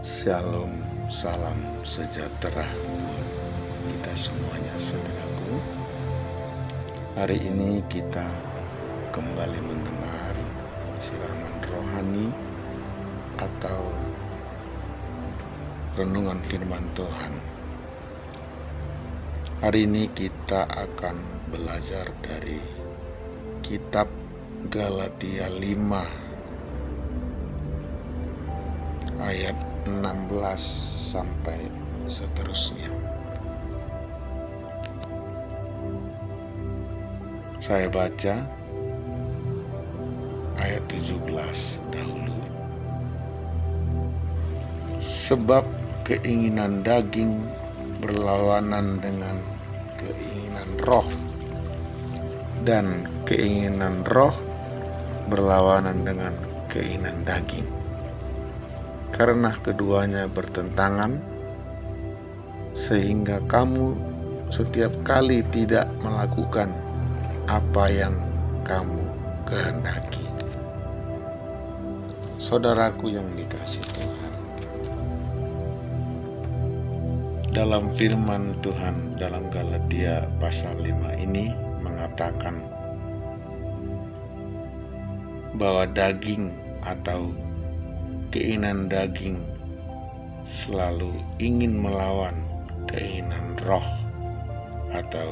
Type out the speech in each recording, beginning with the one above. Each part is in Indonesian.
Shalom, salam sejahtera buat kita semuanya, saudaraku. Hari ini kita kembali mendengar siraman rohani atau renungan firman Tuhan. Hari ini kita akan belajar dari kitab Galatia 5 ayat 16 sampai seterusnya. Saya baca ayat 17 dahulu. Sebab keinginan daging berlawanan dengan keinginan roh, dan keinginan roh berlawanan dengan keinginan daging. Karena keduanya bertentangan, sehingga kamu setiap kali tidak melakukan apa yang kamu kehendaki. Saudaraku yang dikasihi Tuhan, dalam firman Tuhan dalam Galatia pasal 5 ini mengatakan bahwa daging atau keinginan daging selalu ingin melawan keinginan roh atau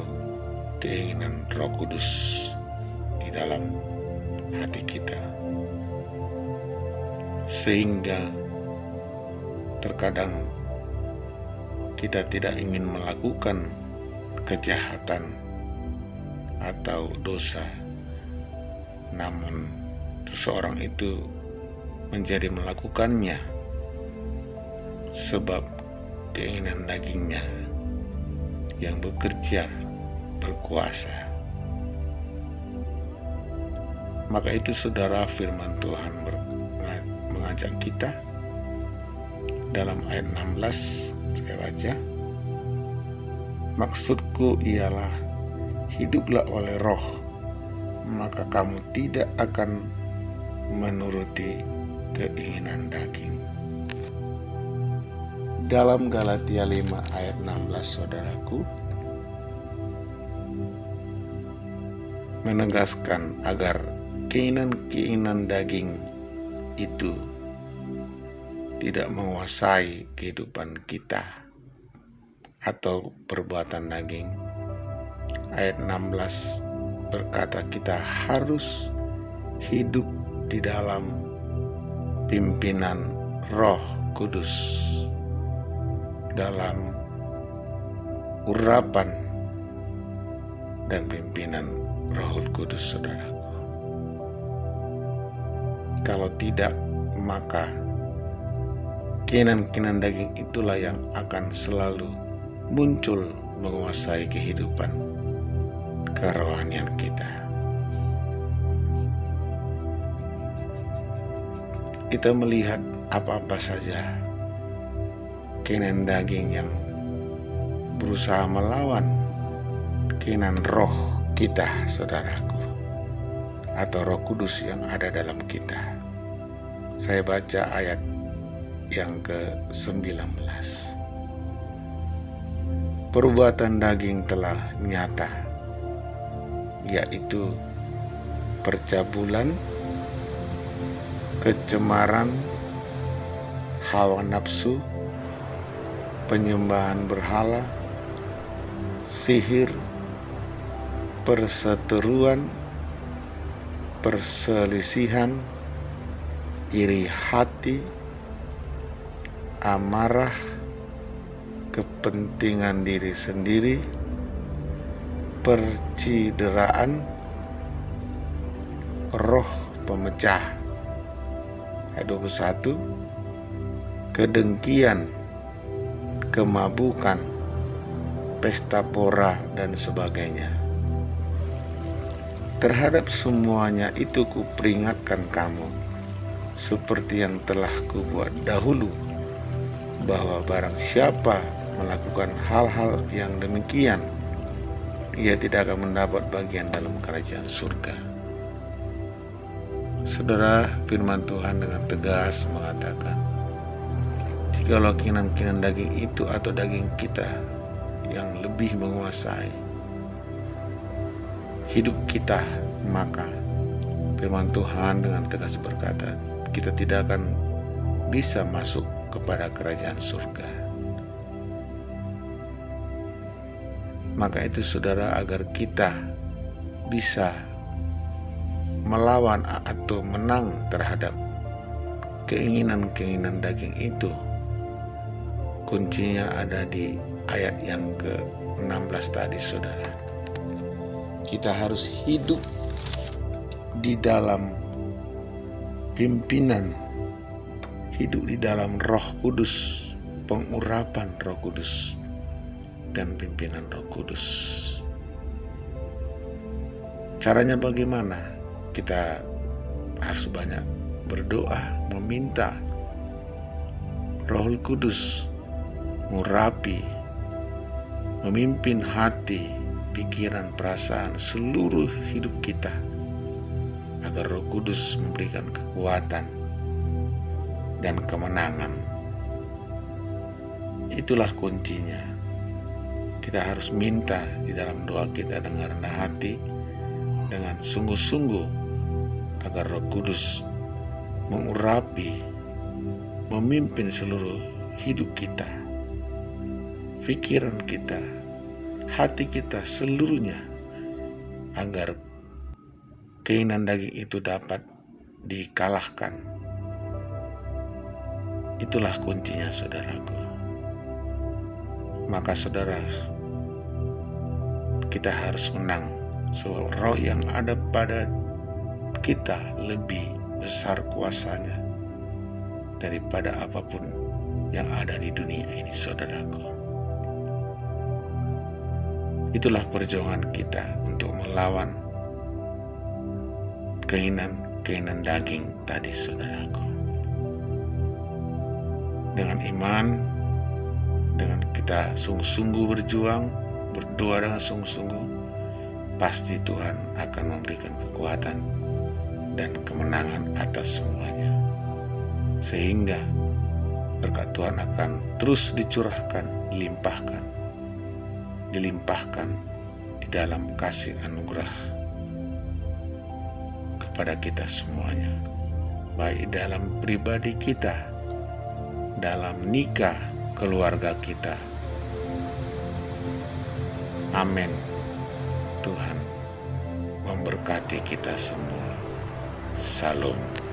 keinginan Roh Kudus di dalam hati kita, sehingga terkadang kita tidak ingin melakukan kejahatan atau dosa, namun seseorang itu menjadi melakukannya sebab keinginan dagingnya yang bekerja berkuasa. Maka itu saudara, firman Tuhan mengajak kita dalam ayat 16, saya baca. Maksudku ialah hiduplah oleh roh, maka kamu tidak akan menuruti keinginan daging. Dalam Galatia 5 ayat 16, saudaraku, menegaskan agar keinginan-keinginan daging itu tidak menguasai kehidupan kita atau perbuatan daging. Ayat 16 berkata kita harus hidup di dalam pimpinan Roh Kudus, dalam urapan dan pimpinan Roh Kudus, saudaraku. Kalau tidak, maka keinginan-keinginan daging itulah yang akan selalu muncul menguasai kehidupan kerohanian kita. Kita melihat apa-apa saja keinginan daging yang berusaha melawan keinginan roh kita, saudaraku, atau Roh Kudus yang ada dalam kita. Saya baca ayat yang ke-19. Perbuatan daging telah nyata, yaitu percabulan, kecemaran, hawa nafsu, penyembahan berhala, sihir, perseteruan, perselisihan, iri hati, amarah, kepentingan diri sendiri, percideraan, roh pemecah. Ayat 21, kedengkian, kemabukan, pesta pora, dan sebagainya. Terhadap semuanya itu kuperingatkan kamu, seperti yang telah kubuat dahulu, bahwa barang siapa melakukan hal-hal yang demikian, ia tidak akan mendapat bagian dalam kerajaan surga. Saudara, firman Tuhan dengan tegas mengatakan, Jikalau keinginan-keinginan daging itu atau daging kita yang lebih menguasai hidup kita, maka firman Tuhan dengan tegas berkata, kita tidak akan bisa masuk kepada kerajaan surga. Maka itu saudara, agar kita bisa melawan atau menang terhadap keinginan-keinginan daging itu, kuncinya ada di ayat yang ke-16 tadi saudara. Kita harus hidup di dalam pimpinan, hidup di dalam Roh Kudus, pengurapan Roh Kudus dan pimpinan Roh Kudus. Caranya bagaimana? Kita harus banyak berdoa, meminta Roh Kudus mengurapi, memimpin hati, pikiran, perasaan, seluruh hidup kita, agar Roh Kudus memberikan kekuatan dan kemenangan. Itulah kuncinya. Kita harus minta di dalam doa kita dengan rendah hati, dengan sungguh-sungguh, agar Roh Kudus mengurapi, memimpin seluruh hidup kita, pikiran kita, hati kita seluruhnya, agar keinginan daging itu dapat dikalahkan. Itulah kuncinya saudaraku. Maka saudara, kita harus menang, sebab roh yang ada pada kita lebih besar kuasanya daripada apapun yang ada di dunia ini saudaraku. Itulah perjuangan kita untuk melawan keinginan daging tadi saudaraku. Dengan iman, dengan kita sungguh-sungguh berjuang, berdoa dengan sungguh-sungguh, pasti Tuhan akan memberikan kekuatan dan kemenangan atas semuanya. Sehingga berkat Tuhan akan terus dicurahkan, dilimpahkan di dalam kasih anugerah kepada kita semuanya, baik dalam pribadi kita, dalam nikah, keluarga kita. Amin. Tuhan memberkati kita semua. Salam.